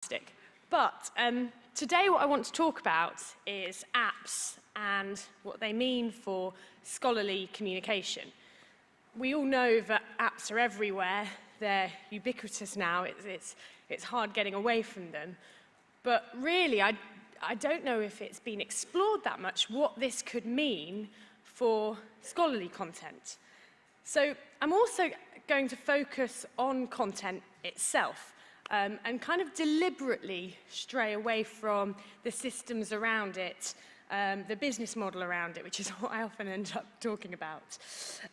Fantastic. But today what I want to talk about is apps and what they mean for scholarly communication. We all know that apps are everywhere. They're ubiquitous now. It's hard getting away from them. But really, I don't know if it's been explored that much what this could mean for scholarly content. So I'm also going to focus on content itself and kind of deliberately stray away from the systems around it, the business model around it, which is what I often end up talking about,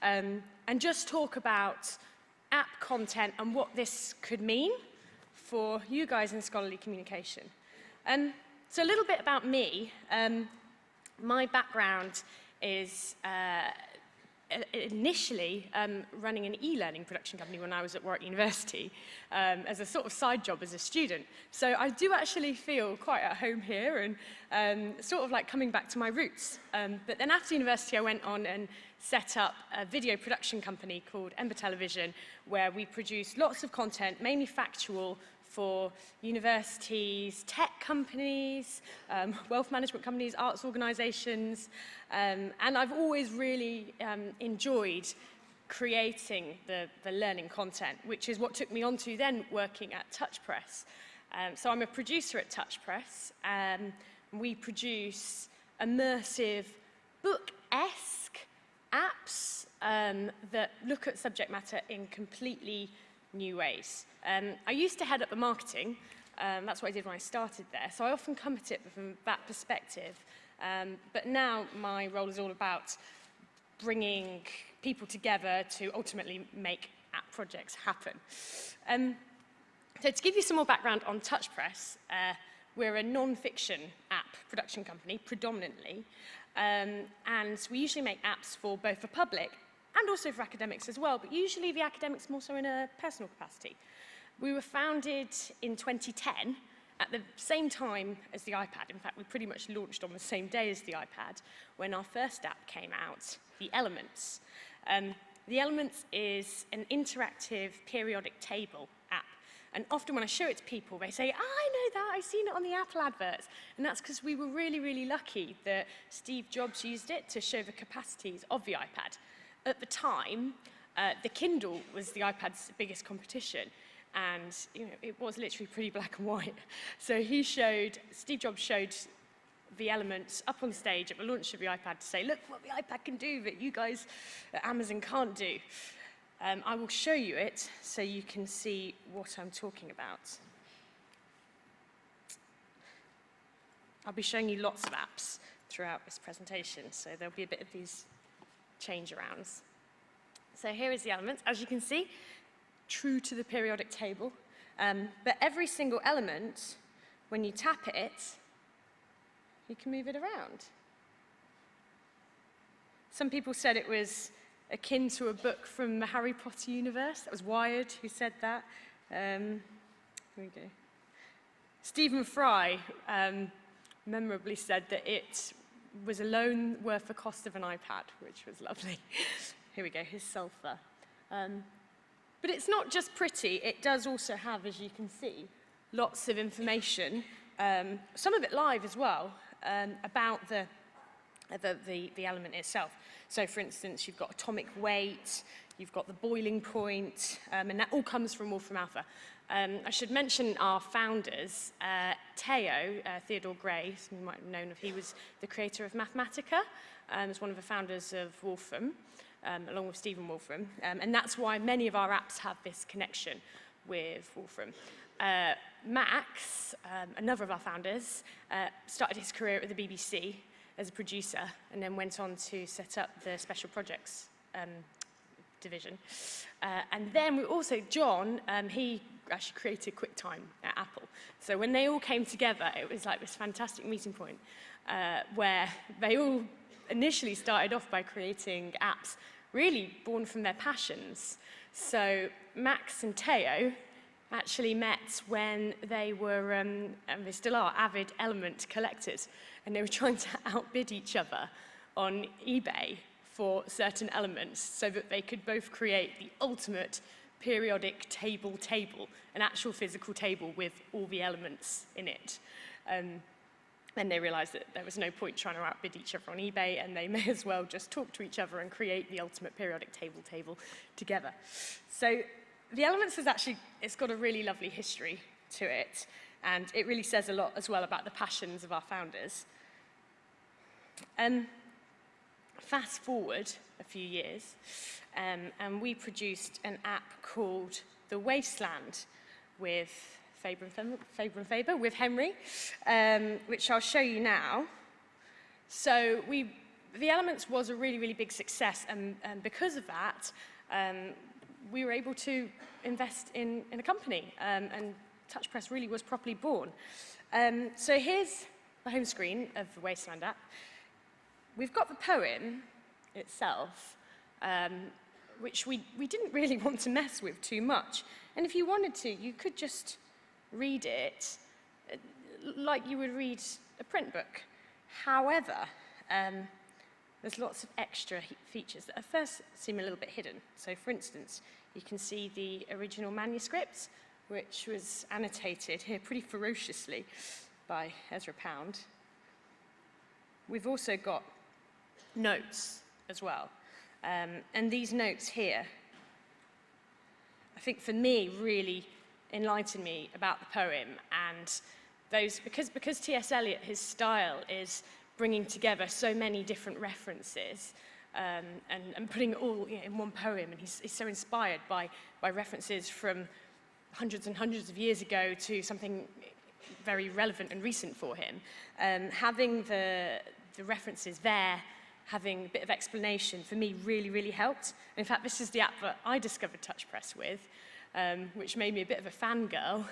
and just talk about app content and what this could mean for you guys in scholarly communication. So a little bit about me. My background is initially running an e-learning production company when I was at Warwick University as a sort of side job as a student. So I do actually feel quite at home here and sort of like coming back to my roots. But then after university I went on and set up a video production company called Ember Television, where we produce lots of content, mainly factual, for universities, tech companies, wealth management companies, arts organizations, and I've always really enjoyed creating the learning content, which is what took me on to then working at TouchPress. So I'm a producer at TouchPress. We produce immersive, book-esque apps that look at subject matter in completely new ways. I used to head up the marketing. That's what I did when I started there. So I often come at it from that perspective. But now my role is all about bringing people together to ultimately make app projects happen. So to give you some more background on TouchPress, we're a non-fiction app production company, predominantly. And we usually make apps for both the public and also for academics as well, but usually the academics more so in a personal capacity. We were founded in 2010 at the same time as the iPad. In fact, we pretty much launched on the same day as the iPad when our first app came out, The Elements. The Elements is an interactive periodic table app. And often when I show it to people, they say, I know that, I've seen it on the Apple adverts. And that's because we were really, really lucky that Steve Jobs used it to show the capacities of the iPad. At the time, the Kindle was the iPad's biggest competition, and it was literally pretty black and white. So Steve Jobs showed the Elements up on stage at the launch of the iPad to say, look what the iPad can do that you guys at Amazon can't do. I will show you it so you can see what I'm talking about. I'll be showing you lots of apps throughout this presentation, so there'll be a bit of these change arounds. So here is the Elements. As you can see, true to the periodic table. But every single element, when you tap it, you can move it around. Some people said it was akin to a book from the Harry Potter universe. That was Wired who said that. Here we go. Stephen Fry memorably said that it was a loan worth the cost of an iPad, which was lovely. Here we go, here's Sulfur. But it's not just pretty, it does also have, as you can see, lots of information, some of it live as well, about the element itself. So for instance, you've got atomic weight, you've got the boiling point, and that all comes from Wolfram Alpha. I should mention our founders, Theo, Theodore Gray, you might have known of, he was the creator of Mathematica, was one of the founders of Wolfram, along with Stephen Wolfram, and that's why many of our apps have this connection with Wolfram. Max, another of our founders, started his career at the BBC as a producer and then went on to set up the Special Projects division. And then we also, John, he actually created QuickTime at Apple. So when they all came together, it was like this fantastic meeting point where they all initially started off by creating apps really born from their passions. So Max and Theo actually met when they were, and they still are, avid element collectors, and they were trying to outbid each other on eBay for certain elements so that they could both create the ultimate periodic table, an actual physical table with all the elements in it. Then they realized that there was no point trying to outbid each other on eBay, and they may as well just talk to each other and create the ultimate periodic table together. So the elements is actually, it's got a really lovely history to it, and it really says a lot as well about the passions of our founders. Fast forward a few years, and we produced an app called The Wasteland with Faber and Faber, with Henry, which I'll show you now. So the Elements was a really, really big success, and because of that, we were able to invest in a company, and TouchPress really was properly born. So here's the home screen of the Wasteland app. We've got the poem itself, which we didn't really want to mess with too much. And if you wanted to, you could just read it like you would read a print book. However, there's lots of extra features that at first seem a little bit hidden. So for instance, you can see the original manuscript, which was annotated here pretty ferociously by Ezra Pound. We've also got notes as well. And these notes here, I think for me, really enlightened me about the poem. And those, because T.S. Eliot, his style is bringing together so many different references and putting it all in one poem. And he's so inspired by references from hundreds and hundreds of years ago to something very relevant and recent for him. Having the references there, having a bit of explanation, for me, really, really helped. In fact, this is the app that I discovered TouchPress with, which made me a bit of a fangirl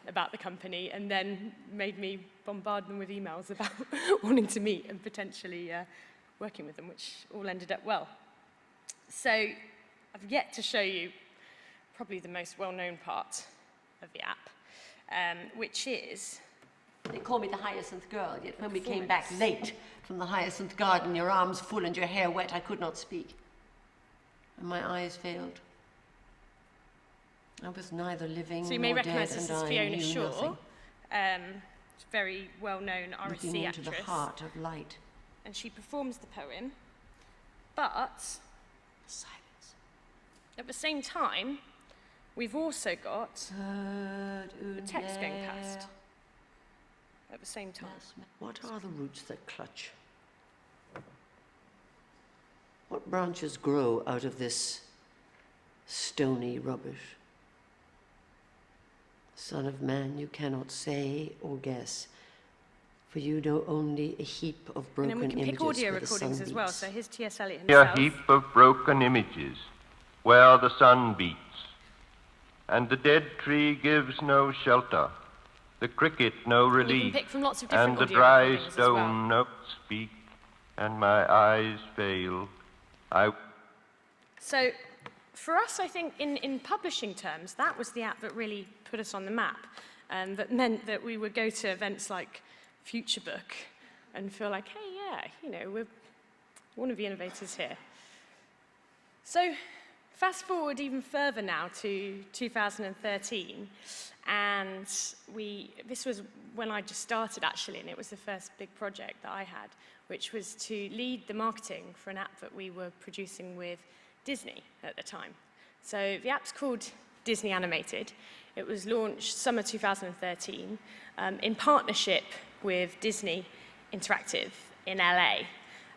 about the company, and then made me bombard them with emails about wanting to meet and potentially working with them, which all ended up well. So I've yet to show you probably the most well-known part of the app, which is... They call me the Hyacinth Girl, yet when we came back late from the Hyacinth Garden, your arms full and your hair wet, I could not speak. And my eyes failed. I was neither living nor dead, and I knew nothing. So you may recognise this as Fiona Shaw, very well-known RSC Looking actress. into the heart of light. And she performs the poem, but Silence. at the same time, we've also got the text going past at the same time. What are the roots that clutch? What branches grow out of this stony rubbish? Son of man, you cannot say or guess, for you know only a heap of broken images. And then we can pick audio where the recordings sun as well. beats. So here's T.S. Eliot himself. A heap of broken images where the sun beats, and the dead tree gives no shelter, the cricket no You relief, can pick from lots of different and the audio dry recordings as stone well. no speak, and my eyes fail. So for us, I think in publishing terms, that was the app that really put us on the map. That meant that we would go to events like FutureBook and feel like, hey, yeah, you know, we're one of the innovators here. So fast forward even further now to 2013, and this was when I just started actually, and it was the first big project that I had, which was to lead the marketing for an app that we were producing with Disney at the time. So the app's called Disney Animated. It was launched summer 2013 in partnership with Disney Interactive in LA.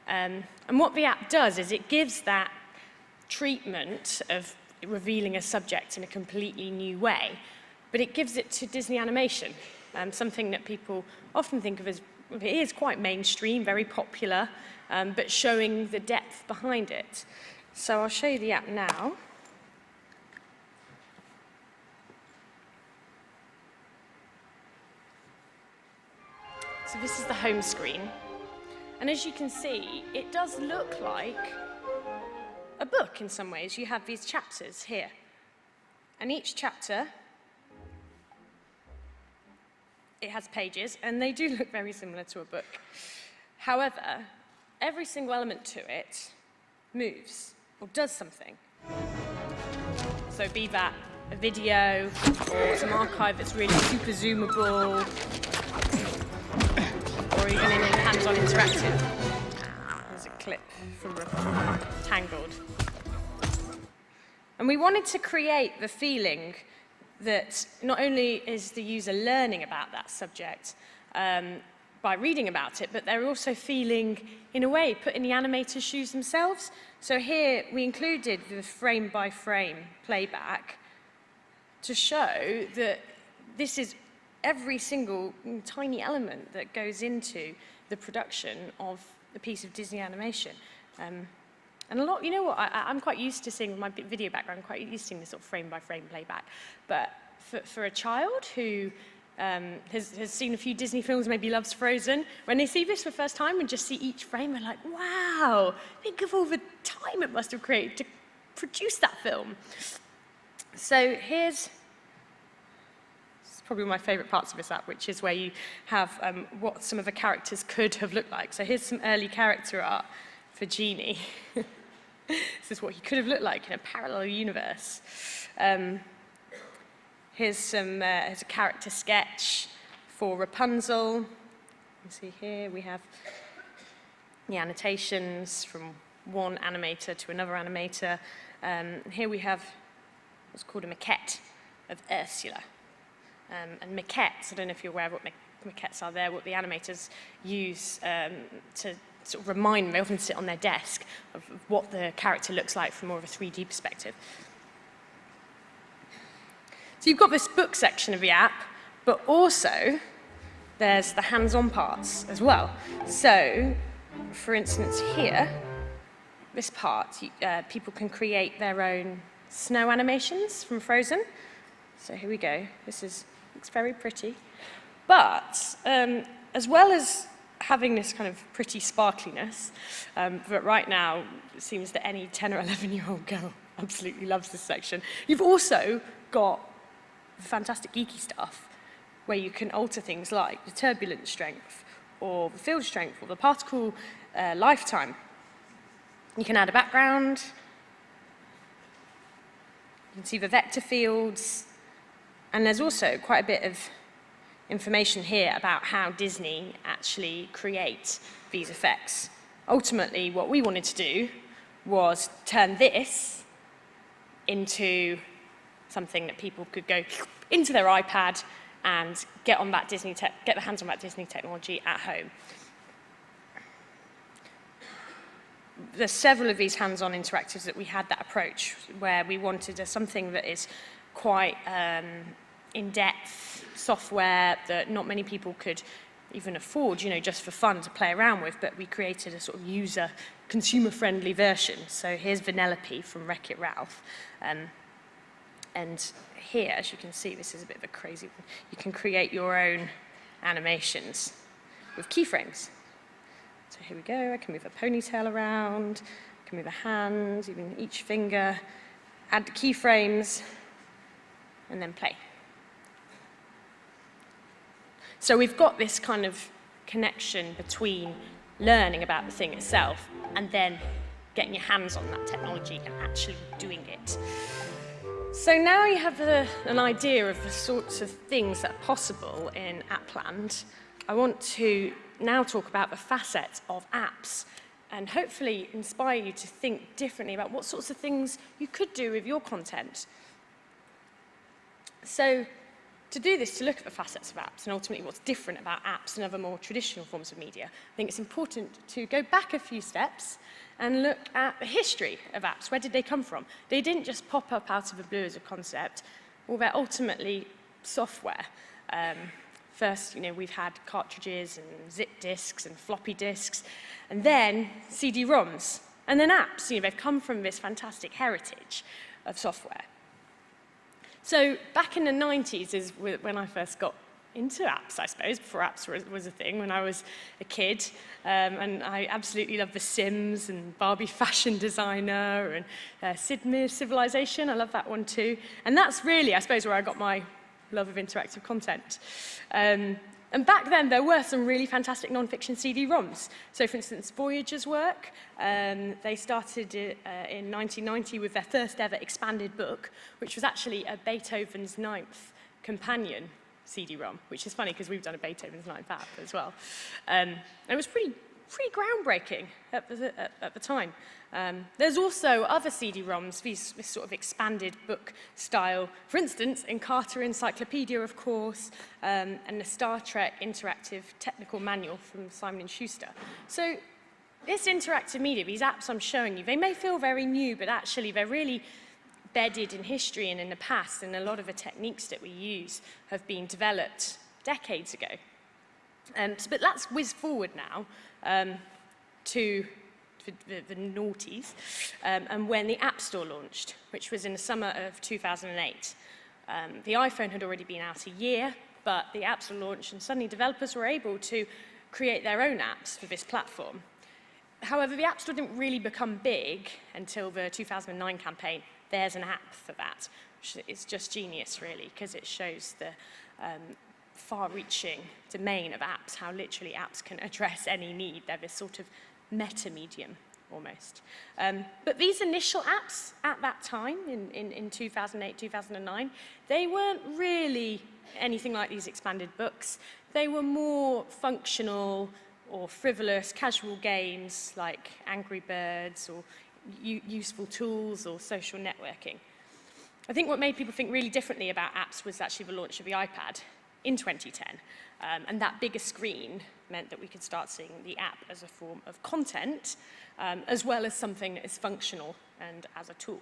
And what the app does is it gives that treatment of revealing a subject in a completely new way, but it gives it to Disney Animation, something that people often think of as, it is quite mainstream, very popular, but showing the depth behind it. So I'll show you the app now. So this is the home screen. And as you can see, it does look like a book in some ways. You have these chapters here. And each chapter, it has pages, and they do look very similar to a book. However, every single element to it moves or does something. So be that a video or some archive that's really super zoomable, or even in hands-on interactive. There's a clip from Tangled. And we wanted to create the feeling that not only is the user learning about that subject by reading about it, but they're also feeling, in a way, put in the animator's shoes themselves. So here we included the frame-by-frame playback to show that this is every single tiny element that goes into the production of a piece of Disney animation. And a lot, you know what, I'm quite used to seeing, with my video background, I'm quite used to seeing this sort of frame-by-frame playback. But for a child who has seen a few Disney films, maybe loves Frozen, when they see this for the first time and just see each frame, they're like, wow, think of all the time it must have created to produce that film. So here's probably my favorite parts of this app, which is where you have what some of the characters could have looked like. So here's some early character art for Genie. This is what he could have looked like in a parallel universe. Here's a character sketch for Rapunzel. You can see here we have the annotations from one animator to another animator. Here we have what's called a maquette of Ursula. And maquettes, I don't know if you're aware of what maquettes are there, what the animators use to sort of remind them. They often sit on their desk of what the character looks like from more of a 3D perspective. So you've got this book section of the app, but also there's the hands-on parts as well. So, for instance, here, this part, people can create their own snow animations from Frozen. So here we go. Looks very pretty. But as well as having this kind of pretty sparkliness, but right now it seems that any 10 or 11-year-old girl absolutely loves this section. You've also got fantastic geeky stuff where you can alter things like the turbulence strength or the field strength or the particle lifetime. You can add a background. You can see the vector fields. And there's also quite a bit of information here about how Disney actually creates these effects. Ultimately, what we wanted to do was turn this into something that people could go into their iPad and get their hands on that Disney technology at home. There's several of these hands-on interactives that we had that approach where we wanted something that is quite in-depth software that not many people could even afford, just for fun to play around with, but we created a sort of user, consumer-friendly version. So here's Vanellope from Wreck-It Ralph. And here, as you can see, this is a bit of a crazy one. You can create your own animations with keyframes. So here we go. I can move a ponytail around, I can move a hand, even each finger, add the keyframes, and then play. So we've got this kind of connection between learning about the thing itself and then getting your hands on that technology and actually doing it. So now you have an idea of the sorts of things that are possible in Appland. I want to now talk about the facets of apps and hopefully inspire you to think differently about what sorts of things you could do with your content. So to do this, to look at the facets of apps and ultimately what's different about apps and other more traditional forms of media, I think it's important to go back a few steps and look at the history of apps. Where did they come from? They didn't just pop up out of the blue as a concept. Well, they're ultimately software. First, we've had cartridges and zip disks and floppy disks, and then CD-ROMs, and then apps. They've come from this fantastic heritage of software. So back in the 90s is when I first got into apps, I suppose, before apps was a thing, when I was a kid. And I absolutely love The Sims and Barbie Fashion Designer and Sid Meier's Civilization. I love that one too. And that's really, I suppose, where I got my love of interactive content. And And back then, there were some really fantastic non-fiction CD-ROMs. So, for instance, Voyager's work, they started in 1990 with their first ever expanded book, which was actually a Beethoven's Ninth companion CD-ROM, which is funny because we've done a Beethoven's Ninth app as well. And it was pretty groundbreaking at the time. There's also other CD-ROMs, this sort of expanded book style. For instance, Encarta Encyclopedia, of course, and the Star Trek Interactive Technical Manual from Simon & Schuster. So this interactive media, these apps I'm showing you, they may feel very new, but actually they're really bedded in history and in the past, and a lot of the techniques that we use have been developed decades ago. But let's whiz forward now to the noughties, and when the App Store launched, which was in the summer of 2008. The iPhone had already been out a year, but the App Store launched, and suddenly developers were able to create their own apps for this platform. However, the App Store didn't really become big until the 2009 campaign, There's an App for That, which is just genius, really, because it shows the far-reaching domain of apps, how literally apps can address any need. They're this sort of meta-medium, almost. But these initial apps at that time, in 2008, 2009, they weren't really anything like these expanded books. They were more functional or frivolous, casual games like Angry Birds or useful tools or social networking. I think what made people think really differently about apps was actually the launch of the iPad in 2010. And that bigger screen meant that we could start seeing the app as a form of content, as well as something that is functional and as a tool.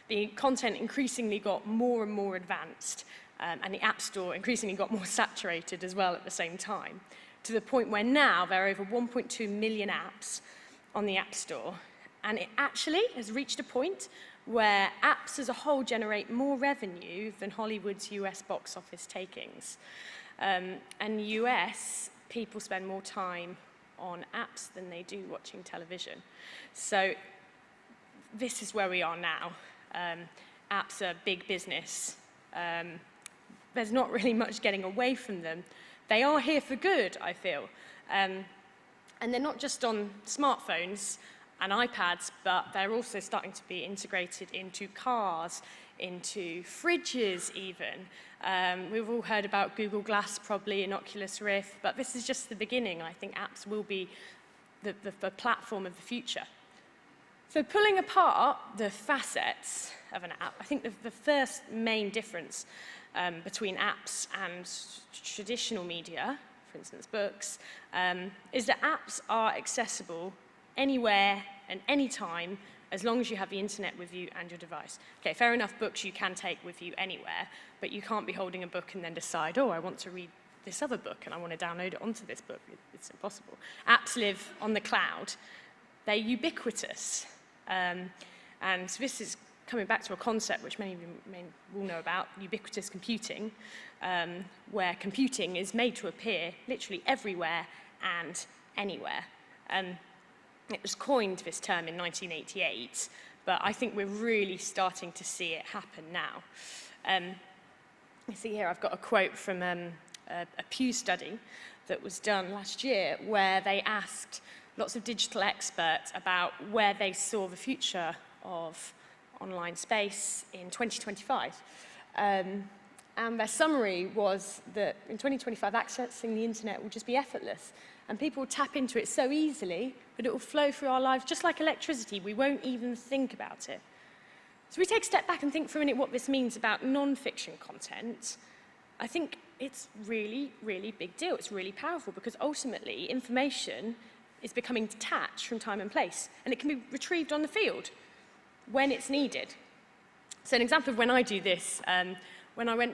The content increasingly got more and more advanced, and the App Store increasingly got more saturated as well at the same time, to the point where now there are over 1.2 million apps on the App Store. And it actually has reached a point where apps as a whole generate more revenue than Hollywood's US box office takings. And in the US, people spend more time on apps than they do watching television. So this is where we are now. Apps are big business. There's not really much getting away from them. They are here for good, I feel. And they're not just on smartphones and iPads, but they're also starting to be integrated into cars, into fridges even. We've all heard about Google Glass probably and Oculus Rift, but this is just the beginning. I think apps will be the platform of the future. So pulling apart the facets of an app, I think the first main difference between apps and traditional media, for instance books, is that apps are accessible anywhere and anytime, as long as you have the internet with you and your device. Okay, fair enough, books you can take with you anywhere, but you can't be holding a book and then decide, oh, I want to read this other book and I want to download it onto this book. It's impossible. Apps live on the cloud. They're ubiquitous. And this is coming back to a concept which many of you will know about, ubiquitous computing, where computing is made to appear literally everywhere and anywhere. It was coined, this term, in 1988, but I think we're really starting to see it happen now. You see here I've got a quote from a Pew study that was done last year, where they asked lots of digital experts about where they saw the future of online space in 2025. And their summary was that in 2025, accessing the internet will just be effortless. And people will tap into it so easily that it will flow through our lives just like electricity. We won't even think about it. So we take a step back and think for a minute what this means about non-fiction content. I think it's really, really big deal. It's really powerful because ultimately information is becoming detached from time and place, and it can be retrieved on the field when it's needed. So an example of when I do this, when I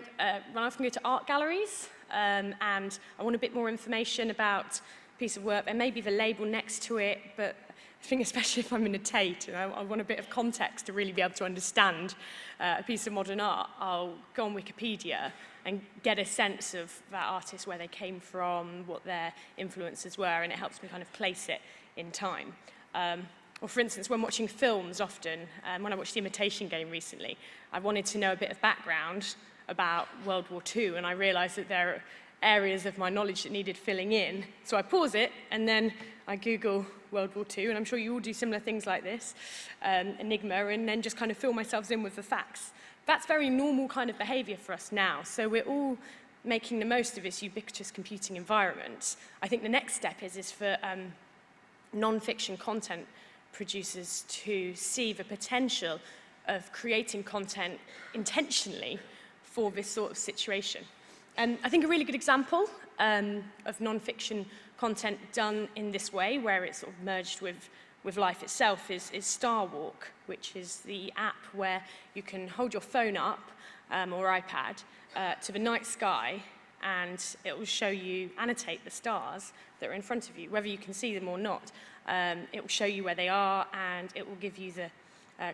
often go to art galleries and I want a bit more information about a piece of work, there may be the label next to it, but I think especially if I'm in a Tate and I want a bit of context to really be able to understand a piece of modern art, I'll go on Wikipedia and get a sense of that artist, where they came from, what their influences were, and it helps me kind of place it in time. Or for instance, when watching films often, when I watched The Imitation Game recently, I wanted to know a bit of background about World War II, and I realized that there are areas of my knowledge that needed filling in. So I pause it, and then I Google World War II, and I'm sure you all do similar things like this, Enigma, and then just kind of fill myself in with the facts. That's very normal kind of behavior for us now. So we're all making the most of this ubiquitous computing environment. I think the next step is for non-fiction content producers to see the potential of creating content intentionally for this sort of situation. And I think a really good example of non-fiction content done in this way, where it's sort of merged with life itself, is Starwalk, which is the app where you can hold your phone up or iPad to the night sky, and it will show you, annotate the stars that are in front of you, whether you can see them or not. It will show you where they are, and it will give you the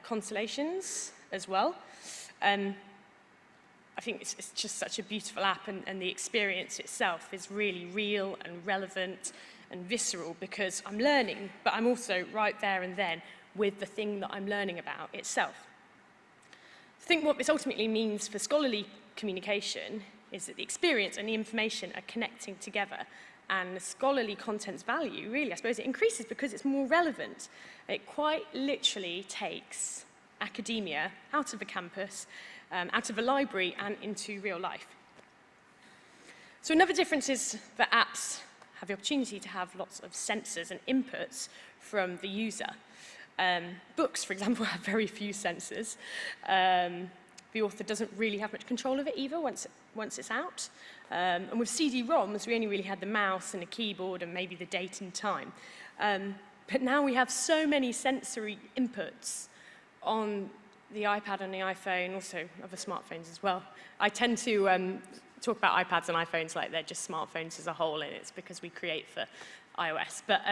constellations as well. I think it's just such a beautiful app, and the experience itself is really real and relevant and visceral, because I'm learning, but I'm also right there and then with the thing that I'm learning about itself. I think what this ultimately means for scholarly communication is that the experience and the information are connecting together, and the scholarly content's value, really, I suppose, it increases because it's more relevant. It quite literally takes academia out of the campus, out of the library, and into real life. So another difference is that apps have the opportunity to have lots of sensors and inputs from the user. Books, for example, have very few sensors. The author doesn't really have much control of it either once it's out. And with CD-ROMs, we only really had the mouse and the keyboard and maybe the date and time. But now we have so many sensory inputs on the iPad and the iPhone, also other smartphones as well. I tend to talk about iPads and iPhones like they're just smartphones as a whole, and it's because we create for iOS. But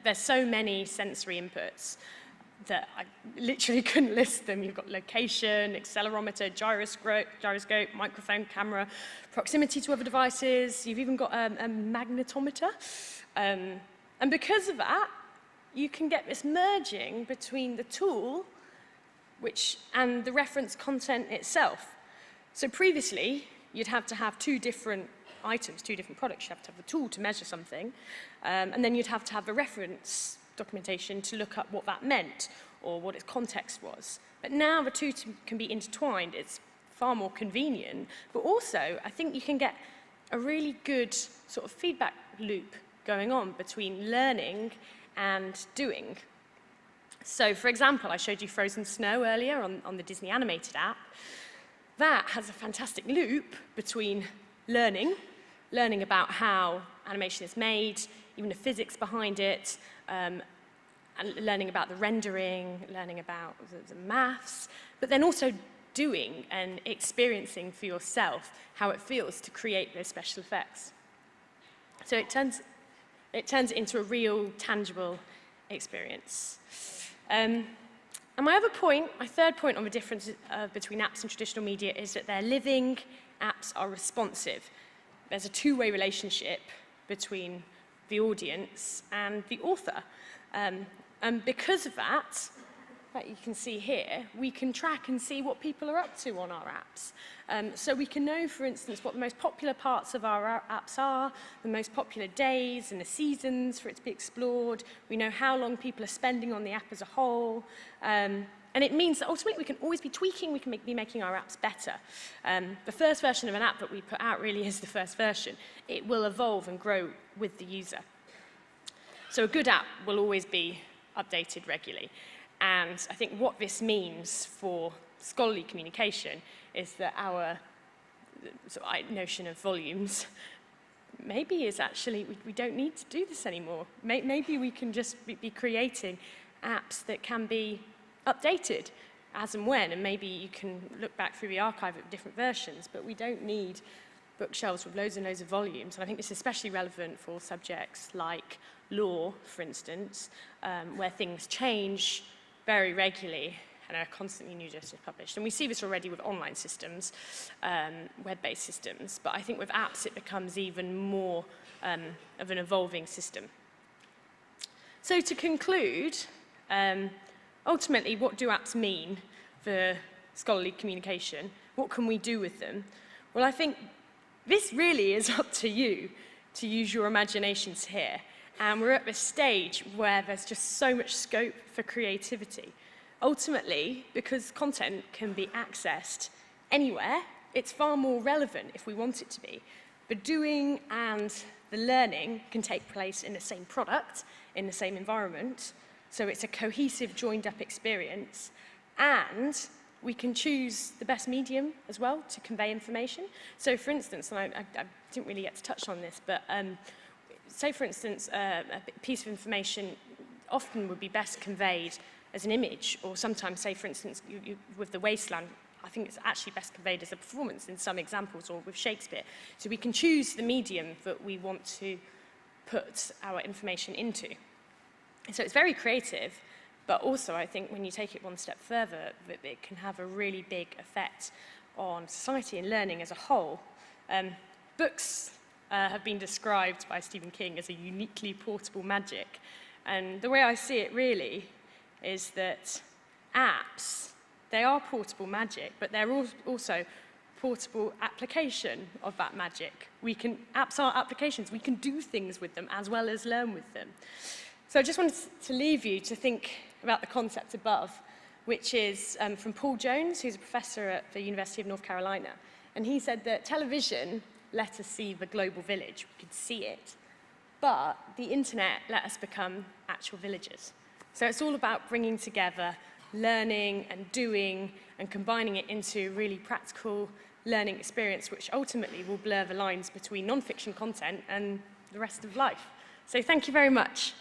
there's so many sensory inputs that I literally couldn't list them. You've got location, accelerometer, gyroscope, microphone, camera, proximity to other devices. You've even got a magnetometer. And because of that, you can get this merging between the tool and the reference content itself. So previously, you'd have to have two different items, two different products. You'd have to have the tool to measure something, and then you'd have to have the reference documentation to look up what that meant or what its context was. But now the two can be intertwined. It's far more convenient, but also I think you can get a really good sort of feedback loop going on between learning and doing. So, for example, I showed you Frozen Snow earlier on the Disney animated app. That has a fantastic loop between learning about how animation is made, even the physics behind it, and learning about the rendering, learning about the maths, but then also doing and experiencing for yourself how it feels to create those special effects. So it turns it into a real, tangible experience. And my other point, my third point on the difference between apps and traditional media is that they're living, apps are responsive. There's a two-way relationship between the audience and the author. And because of that you can see here, we can track and see what people are up to on our apps. So we can know, for instance, what the most popular parts of our apps are, the most popular days and the seasons for it to be explored. We know how long people are spending on the app as a whole. And it means that ultimately we can always be tweaking, we can be making our apps better. The first version of an app that we put out really is the first version. It will evolve and grow with the user. So a good app will always be updated regularly. And I think what this means for scholarly communication is that our sort of notion of volumes maybe is actually, we don't need to do this anymore. Maybe we can just be creating apps that can be updated as and when, and maybe you can look back through the archive of different versions, but we don't need bookshelves with loads and loads of volumes. And I think this is especially relevant for subjects like law, for instance, where things change very regularly and are constantly new justice published. And we see this already with online systems, web-based systems, but I think with apps it becomes even more of an evolving system. So to conclude, ultimately, what do apps mean for scholarly communication? What can we do with them? Well, I think this really is up to you to use your imaginations here. And we're at this stage where there's just so much scope for creativity. Ultimately, because content can be accessed anywhere, it's far more relevant if we want it to be. The doing and the learning can take place in the same product, in the same environment, so it's a cohesive, joined-up experience, and we can choose the best medium as well to convey information. So for instance, and I didn't really get to touch on this, but say for instance, a piece of information often would be best conveyed as an image, or sometimes, say for instance, with The Wasteland, I think it's actually best conveyed as a performance in some examples, or with Shakespeare. So we can choose the medium that we want to put our information into. So it's very creative, but also I think when you take it one step further, that it can have a really big effect on society and learning as a whole. Books have been described by Stephen King as a uniquely portable magic. And the way I see it really is that apps, they are portable magic, but they're also portable application of that magic. Apps are applications. We can do things with them as well as learn with them. So I just wanted to leave you to think about the concept above, which is from Paul Jones, who's a professor at the University of North Carolina. And he said that television let us see the global village. We could see it. But the internet let us become actual villagers. So it's all about bringing together learning and doing and combining it into a really practical learning experience, which ultimately will blur the lines between non-fiction content and the rest of life. So thank you very much.